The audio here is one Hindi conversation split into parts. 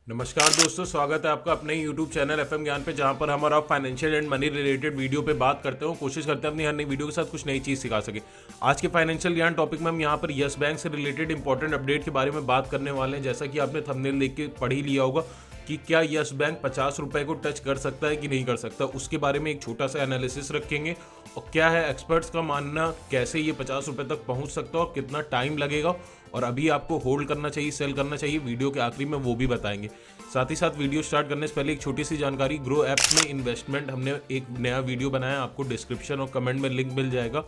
नमस्कार दोस्तों, स्वागत है आपका अपने YouTube चैनल FM ज्ञान पे, जहां पर हम और आप financial and money related video पे बात करते हो। कोशिश करते हैं अपनी हर नई वीडियो के साथ कुछ नई चीज़ सिखा सके। आज के फाइनेंशियल ज्ञान टॉपिक में हम यहां पर यस बैंक से रिलेटेड इंपॉर्टेंट अपडेट के बारे में बात करने वाले हैं। जैसा कि आपने थंबनेल देख के पढ़ ही लिया होगा कि क्या यस बैंक 50 रुपए को टच कर सकता है कि नहीं कर सकता, उसके बारे में एक छोटा सा एनालिसिस रखेंगे। और क्या है एक्सपर्ट्स का मानना, कैसे ये 50 रुपए तक पहुंच सकता है और कितना टाइम लगेगा, और अभी आपको होल्ड करना चाहिए, सेल करना चाहिए, वीडियो के आखिरी में वो भी बताएंगे। साथ ही साथ वीडियो स्टार्ट करने से पहले एक छोटी सी जानकारी, ग्रो ऐप्स में इन्वेस्टमेंट हमने एक नया वीडियो बनाया, आपको डिस्क्रिप्शन और कमेंट में लिंक मिल जाएगा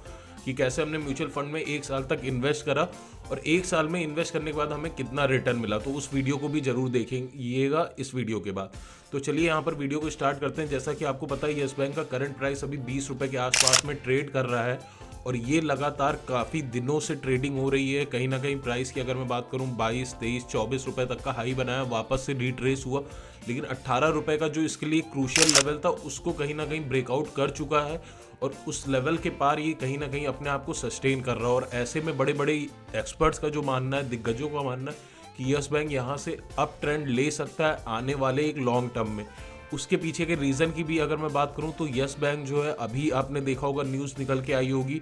कि कैसे हमने म्यूचुअल फंड में 1 साल तक इन्वेस्ट करा और 1 साल में इन्वेस्ट करने के बाद हमें कितना रिटर्न मिला। तो उस वीडियो को भी जरूर देखिएगा इस वीडियो के बाद। तो चलिए यहाँ पर वीडियो को स्टार्ट करते हैं। जैसा कि आपको पता है यस बैंक का करंट प्राइस अभी 20 रुपए के आसपास में ट्रेड कर रहा है और ये लगातार काफ़ी दिनों से ट्रेडिंग हो रही है। कहीं ना कहीं प्राइस की अगर मैं बात करूं 22, 23, 24 रुपए तक का हाई बनाया, वापस से रिट्रेस हुआ, लेकिन 18 रुपए का जो इसके लिए क्रूशियल लेवल था उसको कहीं ना कहीं ब्रेकआउट कर चुका है और उस लेवल के पार ये कहीं ना कहीं अपने आप को सस्टेन कर रहा है। और ऐसे में बड़े बड़े एक्सपर्ट्स का जो मानना है, दिग्गजों का मानना है कि यस बैंक यहाँ से अप ट्रेंड ले सकता है आने वाले एक लॉन्ग टर्म में। उसके पीछे के रीज़न की भी अगर मैं बात करूं तो यस बैंक जो है, अभी आपने देखा होगा न्यूज़ निकल के आई होगी,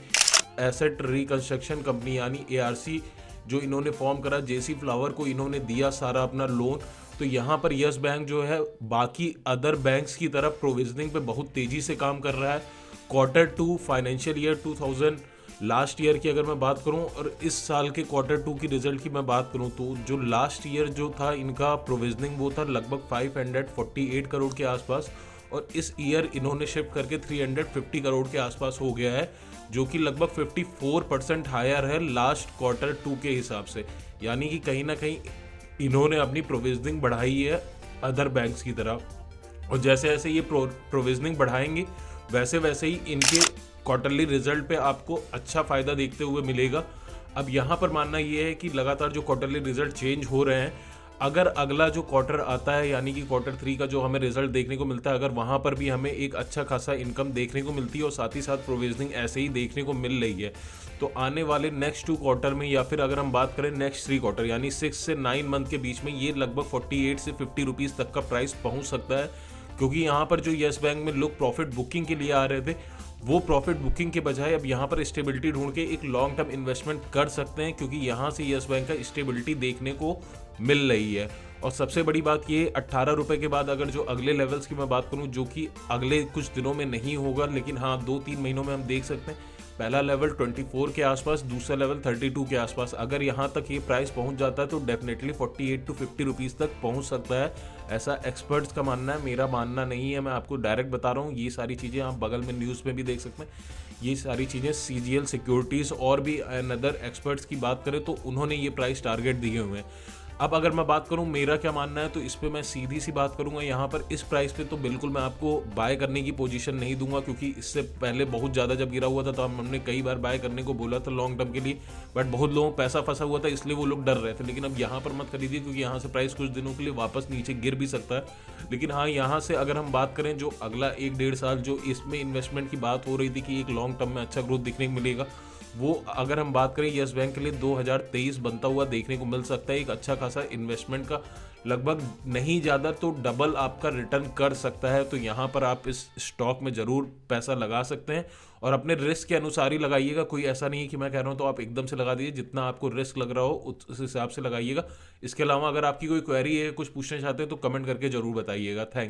एसेट रिकंस्ट्रक्शन कंपनी यानी ARC जो इन्होंने फॉर्म करा, JC फ्लावर को इन्होंने दिया सारा अपना लोन। तो यहाँ पर यस बैंक जो है बाकी अदर बैंक्स की तरफ प्रोविजनिंग पे बहुत तेज़ी से काम कर रहा है। Q2 financial year 2000 last year की अगर मैं बात करूं और इस साल के Q2 की रिजल्ट की मैं बात करूं तो जो लास्ट ईयर जो था इनका प्रोविजनिंग वो था लगभग 548 करोड़ के आसपास, और इस ईयर इन्होंने शिफ्ट करके 350 करोड़ के आसपास हो गया है, जो कि लगभग 54% हायर है लास्ट Q2 के हिसाब से। यानी कि कहीं ना कहीं इन्होंने अपनी प्रोविजनिंग बढ़ाई है अदर बैंक्स की तरह, और जैसे जैसे ये प्रोविजनिंग बढ़ाएंगे वैसे वैसे ही इनके क्वार्टरली रिजल्ट पे आपको अच्छा फायदा देखते हुए मिलेगा। अब यहाँ पर मानना ये है कि लगातार जो क्वार्टरली रिजल्ट चेंज हो रहे हैं, अगर अगला जो क्वार्टर आता है यानी कि Q3 का जो हमें रिजल्ट देखने को मिलता है, अगर वहाँ पर भी हमें एक अच्छा खासा इनकम देखने को मिलती है और साथ ही साथ प्रोविजनिंग ऐसे ही देखने को मिल रही है, तो आने वाले नेक्स्ट 2 क्वार्टर में, या फिर अगर हम बात करें नेक्स्ट 3 क्वार्टर यानी 6 से 9 मंथ के बीच में, ये लगभग 48 से 50 रुपीज़ तक का प्राइस पहुँच सकता है। क्योंकि यहाँ पर जो यस बैंक में लोग प्रॉफिट बुकिंग के लिए आ रहे थे, वो प्रॉफिट बुकिंग के बजाय अब यहाँ पर स्टेबिलिटी ढूंढ के एक लॉन्ग टर्म इन्वेस्टमेंट कर सकते हैं, क्योंकि यहाँ से यस बैंक का स्टेबिलिटी देखने को मिल रही है। और सबसे बड़ी बात ये, 18 रुपए के बाद अगर जो अगले लेवल्स की मैं बात करूँ, जो कि अगले कुछ दिनों में नहीं होगा लेकिन हाँ 2-3 महीनों में हम देख सकते हैं, पहला लेवल 24 के आसपास, दूसरा लेवल 32 के आसपास, अगर यहाँ तक ये प्राइस पहुँच जाता है तो डेफिनेटली 48 to 50 रुपीज़ तक पहुँच सकता है। ऐसा एक्सपर्ट्स का मानना है, मेरा मानना नहीं है, मैं आपको डायरेक्ट बता रहा हूँ। ये सारी चीज़ें आप बगल में न्यूज़ में भी देख सकते हैं। ये सारी चीज़ें CGL सिक्योरिटीज़ और भी अनदर एक्सपर्ट्स की बात करें तो उन्होंने ये प्राइस टारगेट दिए हुए हैं। अब अगर मैं बात करूं मेरा क्या मानना है, तो इस पे मैं सीधी सी बात करूंगा, यहाँ पर इस प्राइस पे तो बिल्कुल मैं आपको बाय करने की पोजीशन नहीं दूंगा, क्योंकि इससे पहले बहुत ज़्यादा जब गिरा हुआ था तो हमने कई बार बाय करने को बोला था लॉन्ग टर्म के लिए, बट बहुत लोगों को पैसा फंसा हुआ था इसलिए वो लोग डर रहे थे। लेकिन अब यहाँ पर मत खरीदिए, क्योंकि यहाँ से प्राइस कुछ दिनों के लिए वापस नीचे गिर भी सकता है। लेकिन हाँ, यहाँ से अगर हम बात करें जो अगला 1-1.5 साल जो इसमें इन्वेस्टमेंट की बात हो रही थी कि एक लॉन्ग टर्म में अच्छा ग्रोथ दिखने को मिलेगा, वो अगर हम बात करें यस बैंक के लिए 2023 बनता हुआ देखने को मिल सकता है। एक अच्छा खासा इन्वेस्टमेंट का लगभग नहीं ज़्यादा तो डबल आपका रिटर्न कर सकता है। तो यहाँ पर आप इस स्टॉक में ज़रूर पैसा लगा सकते हैं और अपने रिस्क के अनुसार ही लगाइएगा। कोई ऐसा नहीं है कि मैं कह रहा हूँ तो आप एकदम से लगा दीजिए, जितना आपको रिस्क लग रहा हो उस हिसाब से लगाइएगा। इसके अलावा अगर आपकी कोई क्वेरी है, कुछ पूछना चाहते हैं तो कमेंट करके ज़रूर बताइएगा। थैंक